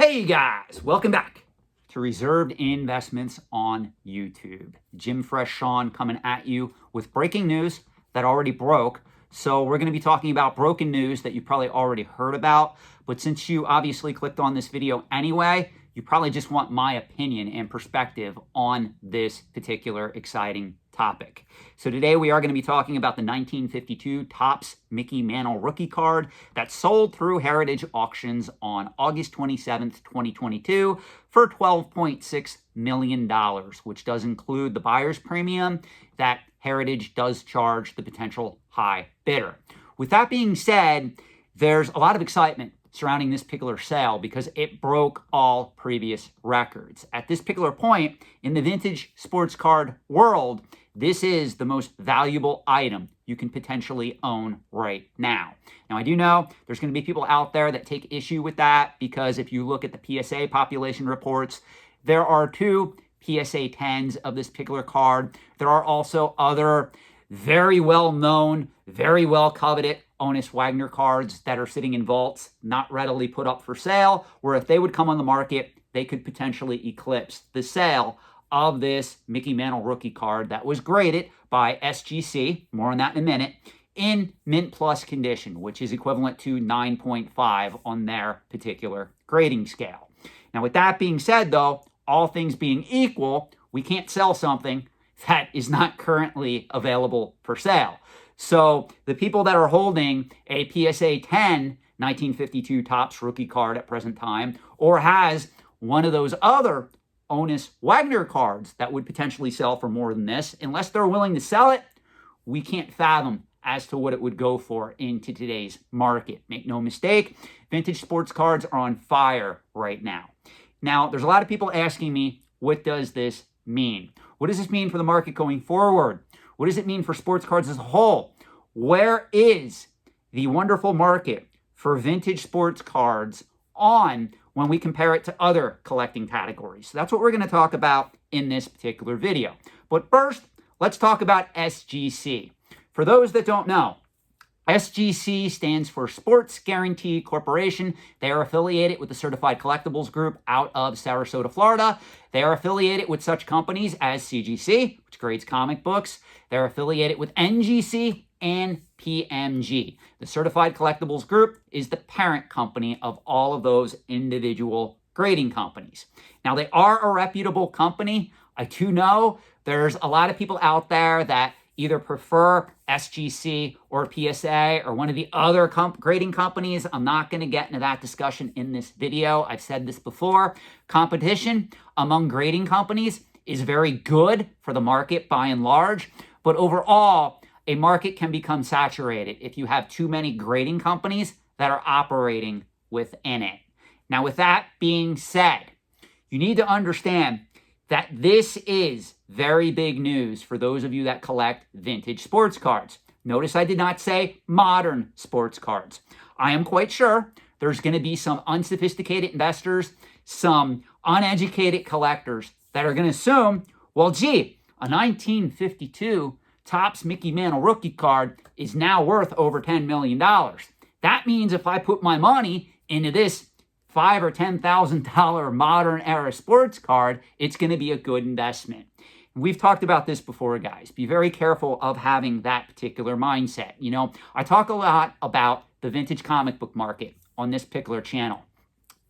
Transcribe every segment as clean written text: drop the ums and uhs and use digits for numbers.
Hey guys, welcome back to Reserved Investments on YouTube. Jim Fresh Sean coming at you with breaking news that already broke. So we're going to be talking about broken news that you probably already heard about. But since you obviously clicked on this video anyway, you probably just want my opinion and perspective on this particular exciting topic. So today we are going to be talking about the 1952 Topps Mickey Mantle rookie card that sold through Heritage Auctions on August 27th, 2022 for $12.6 million, which does include the buyer's premium that Heritage does charge the potential high bidder. With that being said, there's a lot of excitement surrounding this particular sale because it broke all previous records. At this particular point in the vintage sports card world, this is the most valuable item you can potentially own right now. Now, I do know there's going to be people out there that take issue with that because if you look at the PSA population reports, there are two PSA 10s of this particular card. There are also other very well-known, very well-coveted Honus Wagner cards that are sitting in vaults, not readily put up for sale, where if they would come on the market, they could potentially eclipse the sale of this Mickey Mantle rookie card that was graded by SGC, more on that in a minute, in Mint Plus condition, which is equivalent to 9.5 on their particular grading scale. Now, with that being said, though, all things being equal, we can't sell something that is not currently available for sale. So the people that are holding a PSA 10 1952 Topps rookie card at present time, or has one of those other Honus Wagner cards that would potentially sell for more than this, unless they're willing to sell it, we can't fathom as to what it would go for into today's market. Make no mistake, vintage sports cards are on fire right now. Now, there's a lot of people asking me, what does this mean? What does this mean for the market going forward? What does it mean for sports cards as a whole? Where is the wonderful market for vintage sports cards on when we compare it to other collecting categories? So that's what we're going to talk about in this particular video. But first, let's talk about SGC. For those that don't know, SGC stands for Sports Guarantee Corporation. They are affiliated with the Certified Collectibles Group out of Sarasota, Florida. They are affiliated with such companies as CGC, which grades comic books. They're affiliated with NGC and PMG. The Certified Collectibles Group is the parent company of all of those individual grading companies. Now, they are a reputable company. I do know there's a lot of people out there that either prefer SGC or PSA or one of the other grading companies. I'm not going to get into that discussion in this video. I've said this before. Competition among grading companies is very good for the market by and large, but overall, a market can become saturated if you have too many grading companies that are operating within it. Now, with that being said, you need to understand that this is very big news for those of you that collect vintage sports cards. Notice I did not say modern sports cards. I am quite sure there's going to be some unsophisticated investors, some uneducated collectors that are going to assume, well, gee, a 1952 Topps Mickey Mantle rookie card is now worth over $10 million. That means if I put my money into this $5,000 or $10,000 modern era sports card, it's going to be a good investment. We've talked about this before, guys. Be very careful of having that particular mindset. You know, I talk a lot about the vintage comic book market on this particular channel.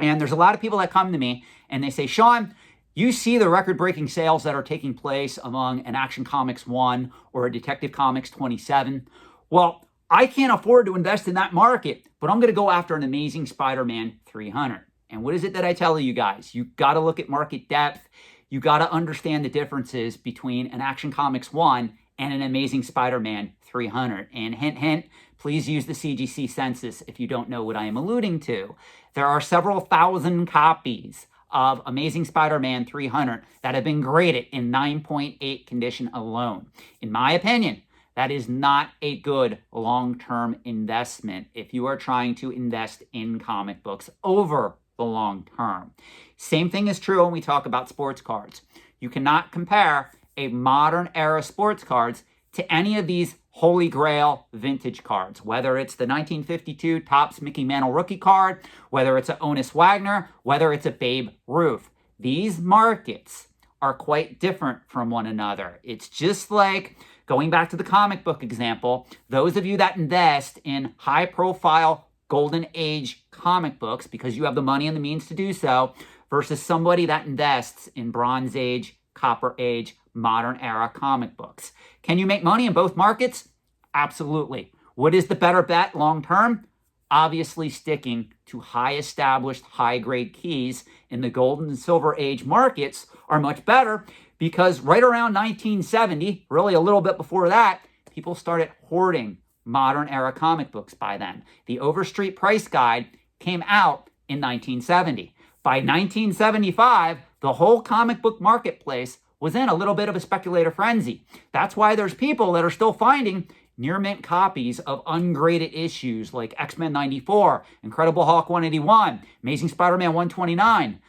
And there's a lot of people that come to me and they say, Sean, you see the record-breaking sales that are taking place among an Action Comics 1 or a Detective Comics 27. Well, I can't afford to invest in that market, but I'm going to go after an Amazing Spider-Man 300. And what is it that I tell you guys? You got to look at market depth. You got to understand the differences between an Action Comics 1 and an Amazing Spider-Man 300. And hint, hint, please use the CGC census if you don't know what I am alluding to. There are several thousand copies of Amazing Spider-Man 300 that have been graded in 9.8 condition alone. In my opinion, that is not a good long-term investment if you are trying to invest in comic books over the long term. Same thing is true when we talk about sports cards. You cannot compare a modern era sports cards to any of these holy grail vintage cards, whether it's the 1952 Topps Mickey Mantle rookie card, whether it's a Honus Wagner, whether it's a Babe Ruth. These markets are quite different from one another. It's just like, going back to the comic book example, those of you that invest in high profile golden age comic books because you have the money and the means to do so, versus somebody that invests in Bronze Age, Copper Age, modern era comic books. Can you make money in both markets? Absolutely. What is the better bet long term? Obviously sticking to high established, high grade keys in the gold and silver age markets are much better, because right around 1970, really a little bit before that, people started hoarding modern era comic books by then. The Overstreet Price Guide came out in 1970. By 1975, the whole comic book marketplace was in a little bit of a speculator frenzy. That's why there's people that are still finding near mint copies of ungraded issues like X-Men 94, Incredible Hulk 181, Amazing Spider-Man 129,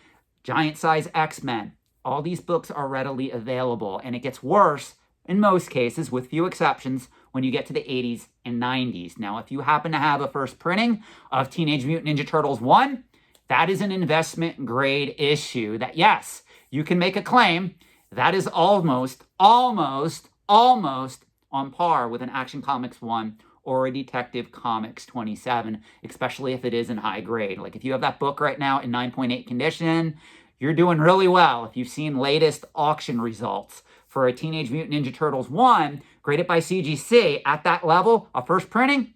Giant Size X-Men. All these books are readily available, and it gets worse in most cases, with few exceptions, when you get to the 80s and 90s. Now, if you happen to have a first printing of Teenage Mutant Ninja Turtles 1, that is an investment grade issue that, yes, you can make a claim that is almost on par with an Action Comics 1 or a Detective Comics 27, especially if it is in high grade. Like if you have that book right now in 9.8 condition, you're doing really well. If you've seen latest auction results for a Teenage Mutant Ninja Turtles 1, graded by CGC at that level, a first printing,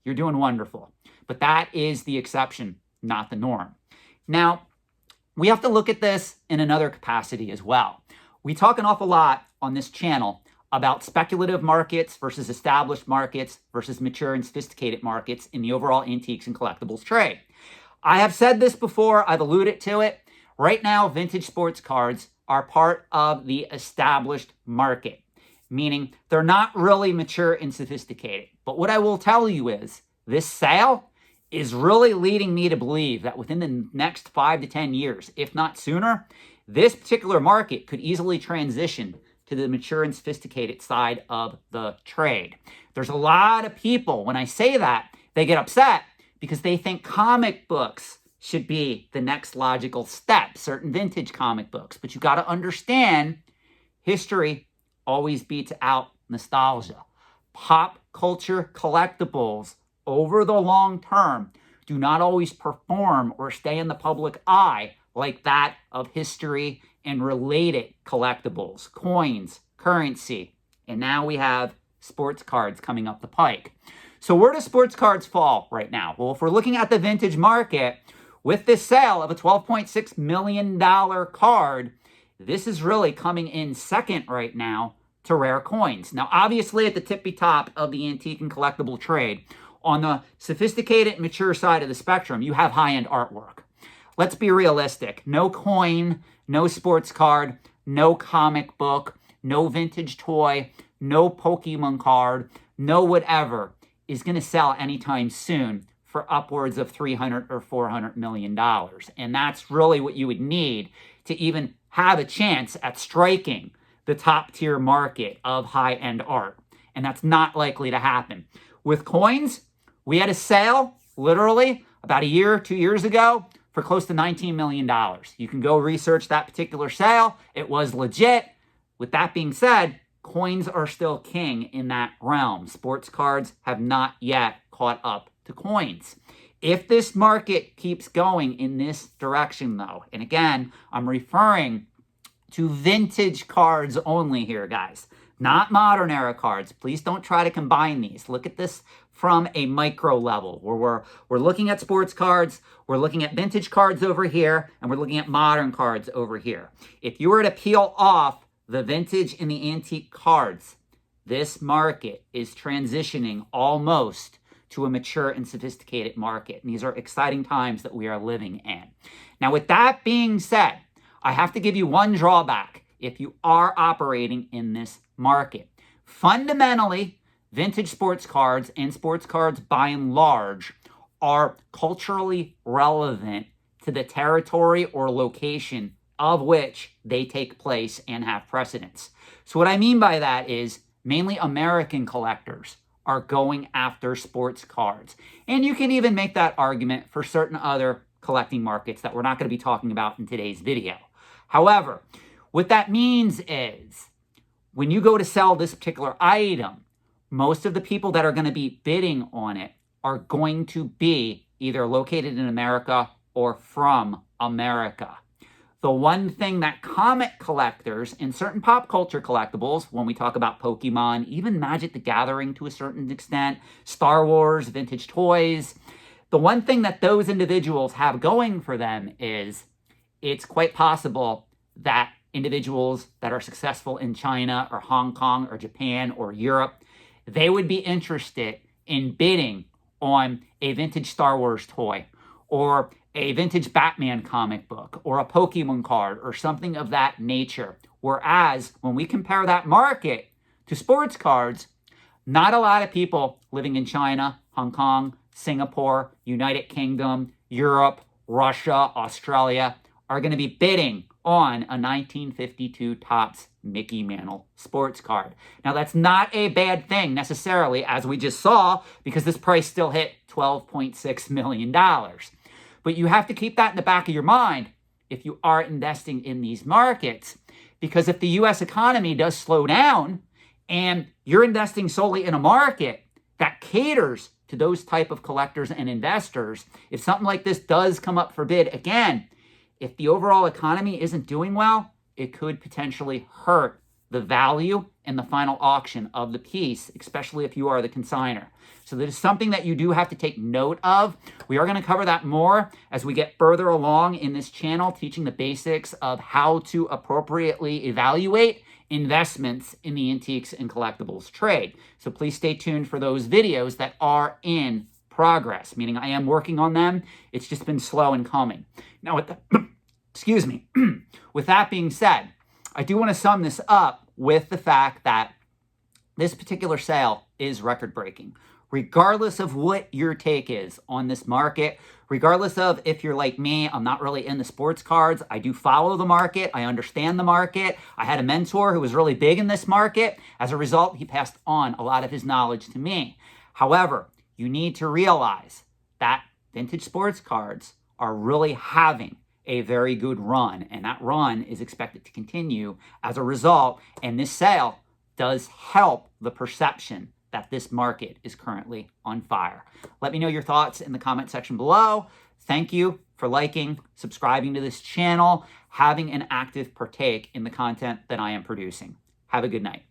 you're doing wonderful. But that is the exception, not the norm. Now, we have to look at this in another capacity as well. We talk an awful lot on this channel about speculative markets versus established markets versus mature and sophisticated markets in the overall antiques and collectibles trade. I have said this before, I've alluded to it. Right now, vintage sports cards are part of the established market, meaning they're not really mature and sophisticated. But what I will tell you is this sale is really leading me to believe that within the next 5 to 10 years, if not sooner, this particular market could easily transition to the mature and sophisticated side of the trade. There's a lot of people, when I say that, they get upset because they think comic books should be the next logical step, certain vintage comic books. But you got to understand, history always beats out nostalgia. Pop culture collectibles over the long term do not always perform or stay in the public eye like that of history and related collectibles, coins, currency, and now we have sports cards coming up the pike. So where do sports cards fall right now? Well, if we're looking at the vintage market, with this sale of a $12.6 million card, this is really coming in second right now to rare coins. Now, obviously at the tippy top of the antique and collectible trade, on the sophisticated, mature side of the spectrum, you have high-end artwork. Let's be realistic. No coin, no sports card, no comic book, no vintage toy, no Pokemon card, no whatever is going to sell anytime soon for upwards of $300 or $400 million. And that's really what you would need to even have a chance at striking the top tier market of high-end art. And that's not likely to happen. With coins, we had a sale literally about a year, 2 years ago for close to $19 million. You can go research that particular sale. It was legit. With that being said, coins are still king in that realm. Sports cards have not yet caught up to coins. If this market keeps going in this direction, though, and again, I'm referring to vintage cards only here, guys, not modern era cards. Please don't try to combine these. Look at this from a micro level, where we're looking at sports cards, we're looking at vintage cards over here, and we're looking at modern cards over here. If you were to peel off the vintage and the antique cards, this market is transitioning almost to a mature and sophisticated market. And these are exciting times that we are living in. Now, with that being said, I have to give you one drawback if you are operating in this market. Fundamentally, vintage sports cards and sports cards by and large are culturally relevant to the territory or location of which they take place and have precedence. So what I mean by that is mainly American collectors, are going after sports cards. And you can even make that argument for certain other collecting markets that we're not going to be talking about in today's video. However, what that means is when you go to sell this particular item, most of the people that are going to be bidding on it are going to be either located in America or from America. The one thing that comic collectors and certain pop culture collectibles, when we talk about Pokemon, even Magic the Gathering to a certain extent, Star Wars, vintage toys, the one thing that those individuals have going for them is it's quite possible that individuals that are successful in China or Hong Kong or Japan or Europe, they would be interested in bidding on a vintage Star Wars toy or a vintage Batman comic book or a Pokemon card or something of that nature. Whereas when we compare that market to sports cards, not a lot of people living in China, Hong Kong, Singapore, United Kingdom, Europe, Russia, Australia are going to be bidding on a 1952 Topps Mickey Mantle sports card. Now, that's not a bad thing necessarily, as we just saw, because this price still hit $12.6 million. But you have to keep that in the back of your mind if you are investing in these markets, because if the U.S. economy does slow down and you're investing solely in a market that caters to those type of collectors and investors, if something like this does come up for bid, again, if the overall economy isn't doing well, it could potentially hurt the value in the final auction of the piece, especially if you are the consignor. So that is something that you do have to take note of. We are going to cover that more as we get further along in this channel, teaching the basics of how to appropriately evaluate investments in the antiques and collectibles trade. So please stay tuned for those videos that are in progress, meaning I am working on them. It's just been slow in coming. Now, with excuse me. With that being said, I do want to sum this up with the fact that this particular sale is record-breaking. Regardless of what your take is on this market, regardless of if you're like me, I'm not really in the sports cards. I do follow the market. I understand the market. I had a mentor who was really big in this market. As a result, he passed on a lot of his knowledge to me. However, you need to realize that vintage sports cards are really having a very good run, and that run is expected to continue as a result, and this sale does help the perception that this market is currently on fire. Let me know your thoughts in the comment section below. Thank you for liking, subscribing to this channel, having an active partake in the content that I am producing. Have a good night.